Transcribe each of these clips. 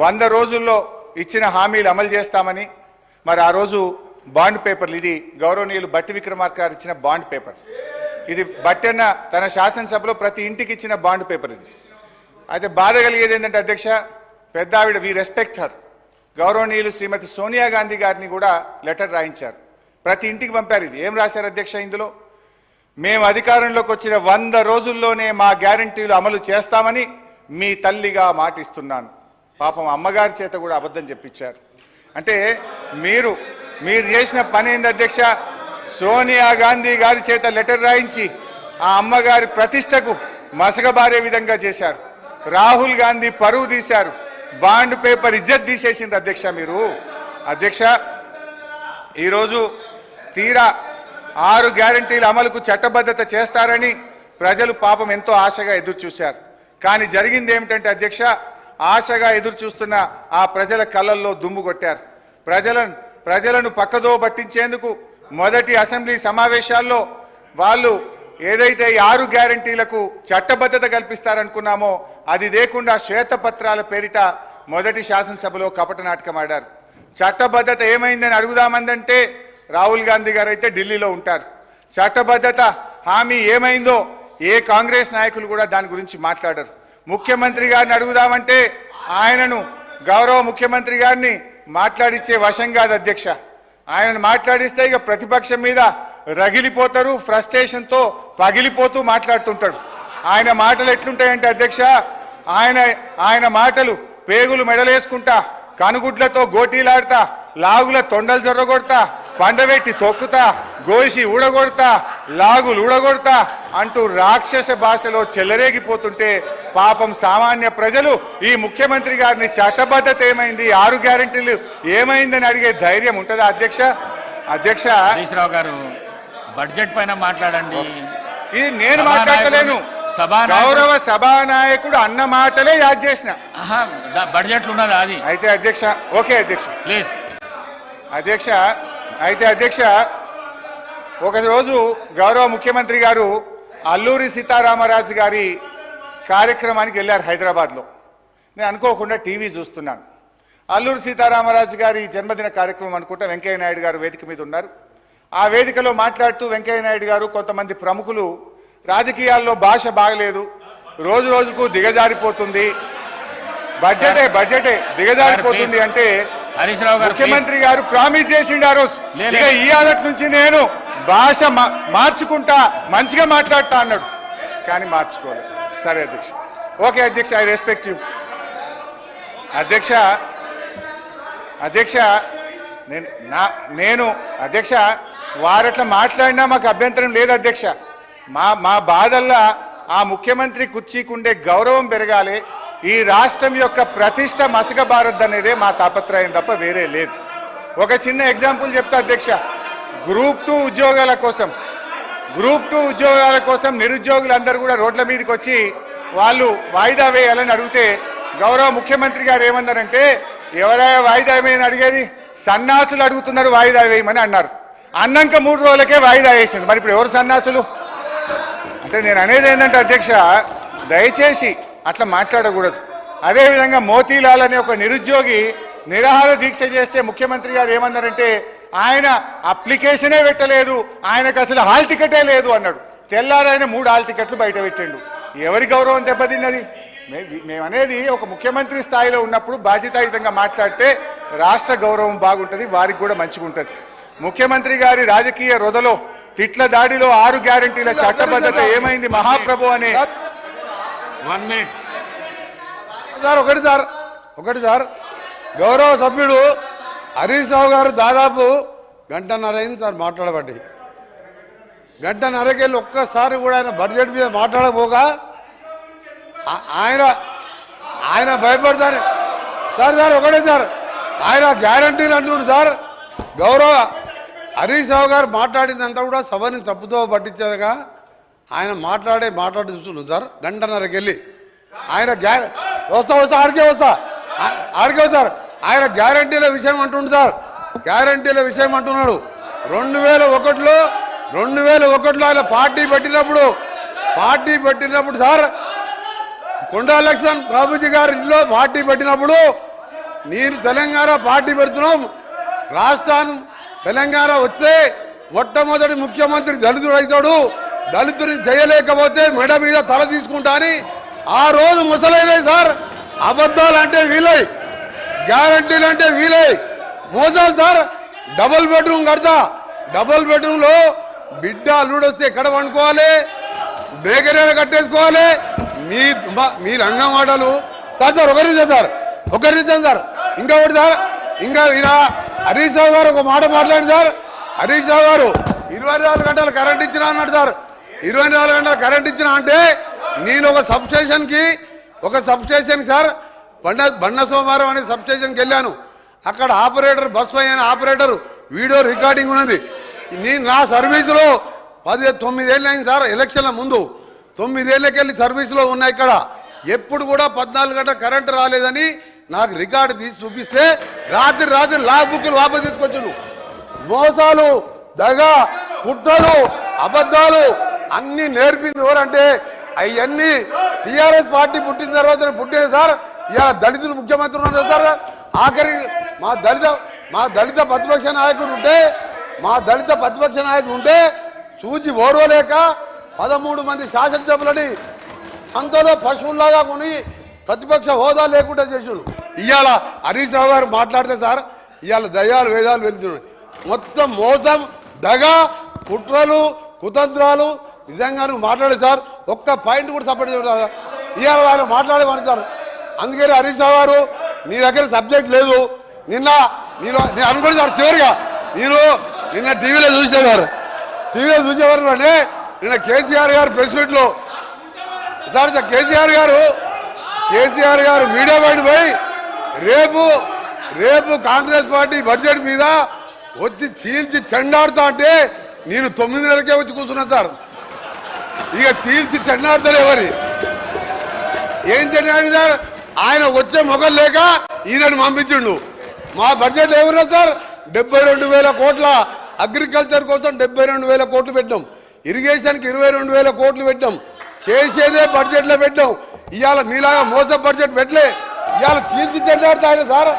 100 రోజుల్లో ఇచ్చిన హామీలు అమలు చేస్తామని, మరి ఆ రోజు బాండ్ పేపర్లు, ఇది గౌరవనీయులు బట్టి విక్రమార్క గారు ఇచ్చిన బాండ్ పేపర్, ఇది బట్టన్న తన శాసనసభలో ప్రతి ఇంటికి ఇచ్చిన బాండ్ పేపర్ ఇది. అయితే బాధ కలిగేది ఏంటంటే అధ్యక్ష, పెద్ద ఆవిడ, వి రెస్పెక్ట్ హర్, గౌరవనీయులు శ్రీమతి సోనియా గాంధీ గారిని కూడా లెటర్ రాయించారు, ప్రతి ఇంటికి పంపారు. ఇది ఏం రాశారు అధ్యక్ష ఇందులో? మేము అధికారంలోకి వచ్చిన 100 రోజుల్లోనే మా గ్యారంటీలు అమలు చేస్తామని మీ తల్లిగా మాటిస్తున్నాను. పాపం అమ్మగారి చేత కూడా అబద్ధం చెప్పించారు. అంటే మీరు చేసిన పని ఏంది అధ్యక్ష? సోనియా గాంధీ గారి చేత లెటర్ రాయించి ఆ అమ్మగారి ప్రతిష్టకు మసకబారే విధంగా చేశారు. రాహుల్ గాంధీ పరువు తీశారు, బాండ్ పేపర్ ఇజ్జత్ తీసేసింది అధ్యక్ష మీరు. అధ్యక్ష, ఈరోజు తీరా 6 గ్యారంటీల అమలుకు చట్టబద్ధత చేస్తారని ప్రజలు పాపం ఎంతో ఆశగా ఎదురు చూశారు. కానీ జరిగింది ఏమిటంటే అధ్యక్ష, ఆశగా ఎదురు చూస్తున్న ఆ ప్రజల కళ్ళల్లో దుమ్ము కొట్టారు. ప్రజలను పక్కదో పట్టించేందుకు మొదటి అసెంబ్లీ సమావేశాల్లో వాళ్ళు ఏదైతే 6 గ్యారంటీలకు చట్టబద్ధత కల్పిస్తారనుకున్నామో అది లేకుండా శ్వేతపత్రాల పేరిట మొదటి శాసనసభలో కపట నాటకం ఆడారు. చట్టబద్ధత ఏమైందని అడుగుదామందంటే రాహుల్ గాంధీ గారు అయితే ఢిల్లీలో ఉంటారు. చట్టబద్ధత హామీ ఏమైందో ఏ కాంగ్రెస్ నాయకులు కూడా దాని గురించి మాట్లాడరు. ముఖ్యమంత్రి గారిని అడుగుదామంటే ఆయనను, గౌరవ ముఖ్యమంత్రి గారిని మాట్లాడిచ్చే వశం కాదు అధ్యక్ష. ఆయనను మాట్లాడిస్తే ఇక ప్రతిపక్షం మీద రగిలిపోతారు, ఫ్రస్ట్రేషన్తో పగిలిపోతూ మాట్లాడుతుంటాడు. ఆయన మాటలు ఎట్లుంటాయంటే అధ్యక్ష, ఆయన మాటలు పేగులు మెడలేసుకుంటా, కనుగుడ్లతో గోటీలాడుతా, లాగుల తొండలు జొర్రగొడతా, పండబెట్టి తొక్కుతా, గోసి ఊడగొడతా, లాగులు ఊడగొడతా అంటూ రాక్షస భాషలో చెలరేగిపోతుంటే పాపం సామాన్య ప్రజలు ఈ ముఖ్యమంత్రి గారిని చట్టబద్ధత ఏమైంది, 6 గ్యారెంటీలు ఏమైందని అడిగే ధైర్యం ఉంటుందా అధ్యక్ష? అధ్యక్ష, హరీష్ రావు గారు బడ్జెట్ పైన మాట్లాడండి. ఇది నేను మాట్లాడలేను, గౌరవ సభానాయకుడు అన్న మాటలే యాద్ చేసిన. బడ్జెట్ ఉన్నదా అది? అయితే అధ్యక్ష, ఓకే అధ్యక్ష, ప్లీజ్ అధ్యక్ష. అయితే అధ్యక్ష, ఒకరోజు గౌరవ ముఖ్యమంత్రి గారు అల్లూరి సీతారామరాజు గారి కార్యక్రమానికి వెళ్ళారు హైదరాబాద్లో. నేను అనుకోకుండా టీవీ చూస్తున్నాను. అల్లూరి సీతారామరాజు గారి జన్మదిన కార్యక్రమం అనుకుంటా వెంకయ్య నాయుడు గారు వేదిక మీద ఉన్నారు. ఆ వేదికలో మాట్లాడుతూ వెంకయ్య నాయుడు గారు, కొంతమంది ప్రముఖులు, రాజకీయాల్లో భాష బాగలేదు, రోజు రోజుకు దిగజారిపోతుంది, బడ్జెటే దిగజారిపోతుంది అంటే ముఖ్యమంత్రి గారు ప్రామిస్ చేసిండు ఆ రోజు, ఇక ఈ ఆలటి నుంచి నేను భాష మార్చుకుంటా, మంచిగా మాట్లాడతా అన్నాడు. కానీ మార్చుకోలేదు. సరే అధ్యక్ష, ఓకే అధ్యక్ష, ఐ రెస్పెక్ట్ యూ అధ్యక్ష. అధ్యక్ష, నేను అధ్యక్ష, వారట్లా మాట్లాడినా మాకు అభ్యంతరం లేదు అధ్యక్ష. మా బాధల్లా ఆ ముఖ్యమంత్రి కుర్చీకుండే గౌరవం పెరగాలి, ఈ రాష్ట్రం యొక్క ప్రతిష్ట మసకబారద్దనేదే మా తాపత్రయం తప్ప వేరే లేదు. ఒక చిన్న ఎగ్జాంపుల్ చెప్తా అధ్యక్ష. గ్రూప్ 2 ఉద్యోగాల కోసం నిరుద్యోగులందరూ కూడా రోడ్ల మీదకి వచ్చి వాళ్ళు వాయిదా వేయాలని అడిగితే గౌరవ ముఖ్యమంత్రి గారు ఏమన్నారంటే, ఎవరైనా వాయిదా వేయమని అడిగేది, సన్నాసులు అడుగుతున్నారు వాయిదా వేయమని అన్నారు. అన్నాక 3 రోజులకే వాయిదా వేసింది. మరి ఇప్పుడు ఎవరు సన్నాసులు అంటే? నేను అనేది ఏంటంటే అధ్యక్ష, దయచేసి అట్లా మాట్లాడకూడదు. అదేవిధంగా మోతీలాల్ అనే ఒక నిరుద్యోగి నిరాహార దీక్ష చేస్తే ముఖ్యమంత్రి గారు ఏమన్నారంటే, ఆయన అప్లికేషనే పెట్టలేదు, ఆయనకు అసలు హాల్ టికెటే లేదు అన్నాడు. తెల్లారైన 3 హాల్ టికెట్లు బయట పెట్టిండు. ఎవరి గౌరవం దెబ్బతిన్నది? మేమనేది ఒక ముఖ్యమంత్రి స్థాయిలో ఉన్నప్పుడు బాధ్యతాయుతంగా మాట్లాడితే రాష్ట్ర గౌరవం బాగుంటుంది, వారికి కూడా మంచిగా ఉంటుంది. ముఖ్యమంత్రి గారి రాజకీయ రొదలో, తిట్ల దాడిలో 6 గ్యారంటీల చట్టబద్ధత ఏమైంది మహాప్రభు అనే. 1 మినిట్ ఒకటి సార్, గౌరవ సభ్యుడు హరీష్ రావు గారు దాదాపు 1.5 గంట అయింది సార్ మాట్లాడబట్టి. 1.5 గంటకెళ్ళి ఒక్కసారి కూడా ఆయన బడ్జెట్ మీద మాట్లాడకపోగా ఆయన భయపడతారు సార్. ఒకటే సార్, ఆయన గ్యారంటీలు అంటున్నారు సార్. గౌరవ హరీష్ రావు గారు మాట్లాడిందంతా కూడా సభని తప్పుతో పట్టించేదిగా ఆయన మాట్లాడి చూస్తున్నాడు సార్. 1.5 గంటకెళ్ళి ఆయన ఆడికే వస్తారు. ఆయన గ్యారంటీల విషయం అంటుండు సార్, గ్యారంటీల విషయం అంటున్నాడు. 2001లో ఆయన పార్టీ పెట్టినప్పుడు సార్, కొండా లక్ష్మణ్ బాబుజీ గారి ఇంట్లో పార్టీ పెట్టినప్పుడు నేను తెలంగాణ పార్టీ పెడుతున్నాం, రాష్ట్రాన్ని తెలంగాణ వచ్చే మొట్టమొదటి ముఖ్యమంత్రి దళితుడు అవుతాడు, దళితుడిని చేయలేకపోతే మెడ మీద తల తీసుకుంటా అని ఆ రోజు ముసలైనవి సార్. అబద్ధాలు అంటే వీలై, గ్యారంటీలు అంటే వీలై, మోసాలు సార్. డబుల్ బెడ్రూమ్ కడతా, డబుల్ బెడ్రూమ్లో బిడ్డ అల్లుడు వస్తే ఎక్కడ వండుకోవాలి, బేకరీలు కట్టేసుకోవాలి. మీ రంగం మాటలు సార్. సార్ ఒకరి నిజం సార్. ఇంకా ఒకటి సార్, ఇంకా ఈయన హరీష్ రావు గారు ఒక మాట మాట్లాడండి సార్. హరీష్ రావు గారు 24 గంటలు కరెంట్ ఇచ్చినా అన్నాడు సార్. 24 గంటలు కరెంట్ ఇచ్చినా అంటే నేను ఒక సబ్స్టేషన్ సార్ బండ సోమవారం అనే సబ్స్టేషన్కి వెళ్ళాను. అక్కడ ఆపరేటర్ బస్ అయిన ఆపరేటర్ వీడియో రికార్డింగ్ ఉన్నది. నేను నా సర్వీసులో 9 ఏళ్ళు అయింది సార్. ఎలక్షన్ల ముందు 9 ఏళ్ళకెళ్ళి సర్వీసులో ఉన్నాయి. ఇక్కడ ఎప్పుడు కూడా 14 గంటల కరెంటు రాలేదని నాకు రికార్డు తీసి చూపిస్తే రాత్రి లా బుక్లు వాపసు తీసుకొచ్చాను. మోసాలు, దగ, కుట్రలు, అబద్ధాలు అన్ని నేర్పింది ఎవరంటే అవన్నీ టీఆర్ఎస్ పార్టీ పుట్టిన తర్వాత పుట్టింది సార్. ఇవాళ దళితులు ముఖ్యమంత్రి ఉన్నారు సార్. ఆఖరి మా దళిత ప్రతిపక్ష నాయకుడు ఉంటే చూసి ఓడవలేక 13 మంది శాసనసభ్యులని సంతలో పశువుల్లాగా కొని ప్రతిపక్ష హోదా లేకుండా చేసాడు. ఇవాళ హరీష్ రావు గారు మాట్లాడితే సార్ ఇవాళ దయ్యాలు వేదాలు వెళ్తున్నాయి. మొత్తం మోసం, దగ, కుట్రలు, కుతంత్రాలు. నిజంగా నువ్వు మాట్లాడే సార్ ఒక్క పాయింట్ కూడా సపోర్ట్ చేయలేదు. ఇవాళ వాళ్ళు మాట్లాడేమని సార్. అందుకని హరీష్ రావు గారు నీ దగ్గర సబ్జెక్ట్ లేదు. నేను అనుకోండి సార్. చివరిగా నిన్న టీవీలో చూసేవారు అంటే నిన్న కేసీఆర్ గారు ప్రెస్ మీట్లో సార్ కేసీఆర్ గారు మీడియా బయట పోయి రేపు కాంగ్రెస్ పార్టీ బడ్జెట్ మీద వచ్చి చీల్చి చెండాడుతా అంటే నేను 9 నెలలకే వచ్చి కూర్చున్నా సార్. ఇక చీల్చి చెండాడతలేవని ఏం చెండాడు సార్. ఆయన వచ్చే మొగలు లేక ఈయనని పంపించిండు. మా బడ్జెట్ ఏమన్నా సార్ 72,000 కోట్ల, అగ్రికల్చర్ కోసం 72,000 కోట్లు పెట్టాం, ఇరిగేషన్కి 22,000 కోట్లు పెట్టాం. చేసేదే బడ్జెట్లో పెట్టాం. ఇవాళ మీలాగా మోస బడ్జెట్ పెట్టలే. ఇవాళ చీల్చి చెండాడుతా ఆయన సార్.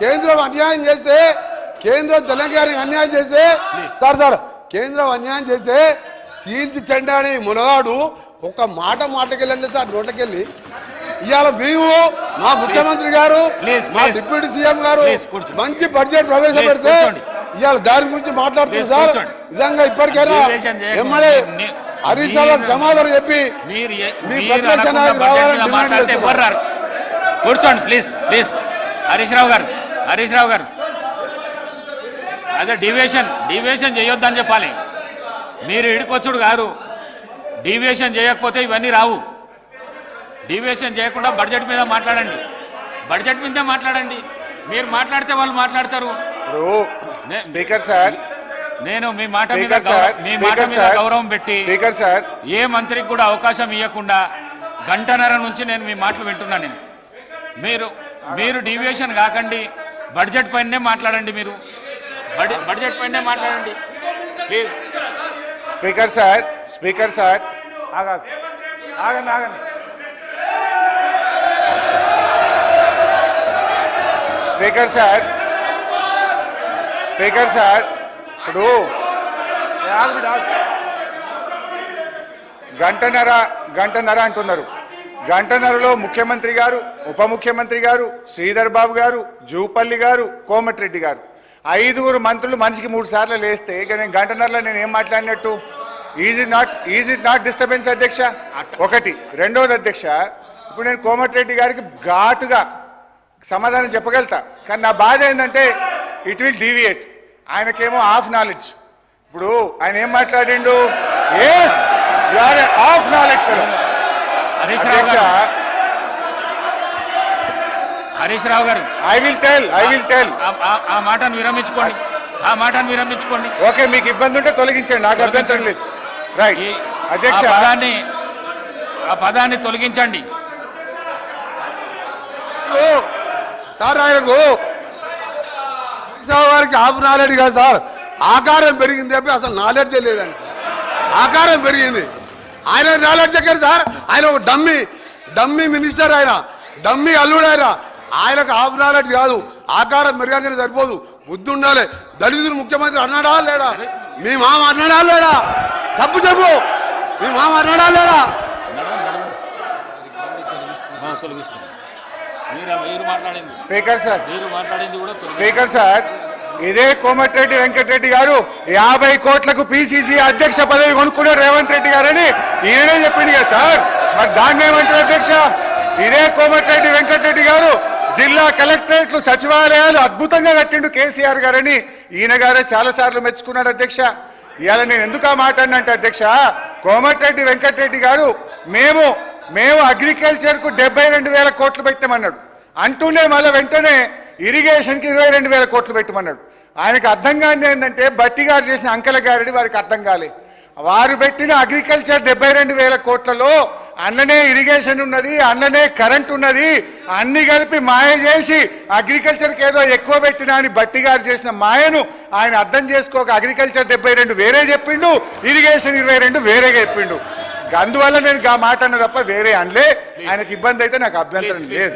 కేంద్రం అన్యాయం చేస్తే, కేంద్రం తెలంగాణకి అన్యాయం చేస్తే సార్ కేంద్రం అన్యాయం చేస్తే చీల్చి చెండాని మునగాడు ఒక్క మాటకెళ్ళండి సార్ నోట్లకెళ్ళి. ఇవాళ మేము మా ముఖ్యమంత్రి గారు, మా డిప్యూటీ సీఎం గారు మంచి బడ్జెట్ ప్రవేశపెడితే ఇవాళ దాని గురించి మాట్లాడుతున్నారు సార్. నిజంగా ఇప్పటికైనా ఎమ్మెల్యే హరీష్ రావు సమాధానం చెప్పి మీ ప్రతిపక్ష నాయకులు రావాలని డిమాండ్ చేస్తున్నారు. కూర్చోండి ప్లీజ్. హరీష్ రావు గారు అదే డివియేషన్ చేయొద్దని చెప్పాలి. మీరు ఇడికొచ్చుడు గారు. డివియేషన్ చేయకపోతే ఇవన్నీ రావు. డివియేషన్ చేయకుండా బడ్జెట్ మీద మాట్లాడండి. మీరు మాట్లాడితే వాళ్ళు మాట్లాడతారు. స్పీకర్ సార్, నేను మీ మాట మీద గౌరవం పెట్టి ఏ మంత్రికి కూడా అవకాశం ఇవ్వకుండా 1.5 గంట నుంచి నేను మీ మాటలు వింటున్నాను. మీరు డివియేషన్ కాకండి, బడ్జెట్ పైనే మాట్లాడండి. మీరు బడ్జెట్ పైనే మాట్లాడండి ప్లీజ్. స్పీకర్ సార్ ఆగండి. స్పీకర్ సార్ ఇప్పుడు గంటన్నర అంటున్నారు. గంటన్నరలో ముఖ్యమంత్రి గారు, ఉప ముఖ్యమంత్రి గారు, శ్రీధర్ బాబు గారు, జూపల్లి గారు, కోమటిరెడ్డి గారు 5 మంత్రులు మనిషికి 3 సార్లు లేస్తే ఇక నేను గంటన్నరలో నేను ఏం మాట్లాడినట్టు? ఈజ్ ఇట్ నాట్ డిస్టర్బెన్స్ అధ్యక్ష? ఒకటి. రెండవది అధ్యక్ష, ఇప్పుడు నేను కోమటిరెడ్డి గారికి ఘాటుగా సమాధానం చెప్పగలుగుతా, కానీ నా బాధ ఏంటంటే ఇట్ విల్ డీవియేట్. ఆయనకేమో హాఫ్ నాలెడ్జ్. ఇప్పుడు ఆయన ఏం మాట్లాడిండు? Half knowledge fellow. Harish Rao garu I will tell ఆ మాటను విరమించుకోండి. ఓకే, మీకు ఇబ్బంది ఉంటే తొలగించండి, నాకు అభ్యంతరం లేదు. రైట్ అధ్యక్ష, ఆ పదాన్ని తొలగించండి. సార్ ఆయనకు వారికి హాఫ్ నాలెడ్జ్ కాదు సార్, ఆకారం పెరిగింది తప్పి అసలు నాలెడ్జ్ లేదని. ఆకారం పెరిగింది, ఆయన నాలెడ్జ్ ఎక్కడ సార్? ఆయన ఒక డమ్మీ మినిస్టర్, ఆయన డమ్మీ అల్లుడు. ఆయనకు హాఫ్ నాలెడ్జ్ కాదు, ఆకారం మెరుగంగానే సరిపోదు, బుద్ధి ఉండాలి. దళితులు ముఖ్యమంత్రి అన్నాడా లేడా? మీ మామ అన్నాడా లేడా? తప్పు చెప్పు, మీ మామ అన్నాడా లేడా? స్పీకర్ సార్, మీరు మాట్లాడింది కూడా స్పీకర్ సార్, ఇదే కోమటిరెడ్డి వెంకటరెడ్డి గారు 50 కోట్లకు పిసిసి అధ్యక్ష పదవి కొనుక్కున్నారు రేవంత్ రెడ్డి గారని ఈయనే చెప్పింది కదా సార్. మరి దాన్ని ఏమంటారు అధ్యక్ష? ఇదే కోమటిరెడ్డి వెంకటరెడ్డి గారు జిల్లా కలెక్టరేట్లు సచివాలయాలు అద్భుతంగా కట్టిండు కేసీఆర్ గారని ఈయన గారే చాలా సార్లు మెచ్చుకున్నాడు అధ్యక్ష. ఇవాళ నేను ఎందుకు ఆ మాట అన్నంటే అధ్యక్ష, కోమటిరెడ్డి వెంకటరెడ్డి గారు మేము అగ్రికల్చర్కు 72,000 కోట్లు పెట్టామన్నాడు. అంటూనే మళ్ళీ వెంటనే ఇరిగేషన్కి 22,000 కోట్లు పెట్టమన్నాడు. ఆయనకు అర్థం కాని ఏంటంటే బట్టి గారు చేసిన అంకెల గారిని వారికి అర్థం కాలే. వారు పెట్టిన అగ్రికల్చర్ 72,000 కోట్లలో అన్ననే ఇరిగేషన్ ఉన్నది, అన్ననే కరెంట్ ఉన్నది, అన్ని కలిపి మాయ చేసి అగ్రికల్చర్కి ఏదో ఎక్కువ పెట్టినా అని బట్టి గారు చేసిన మాయను ఆయన అర్థం చేసుకోక అగ్రికల్చర్ 72 వేరే చెప్పిండు, ఇరిగేషన్ 22 వేరేగా చెప్పిండు. అందువల్ల నేను మాట అన్న తప్ప వేరే అనలే. ఆయనకి ఇబ్బంది అయితే నాకు అభ్యంతరం లేదు.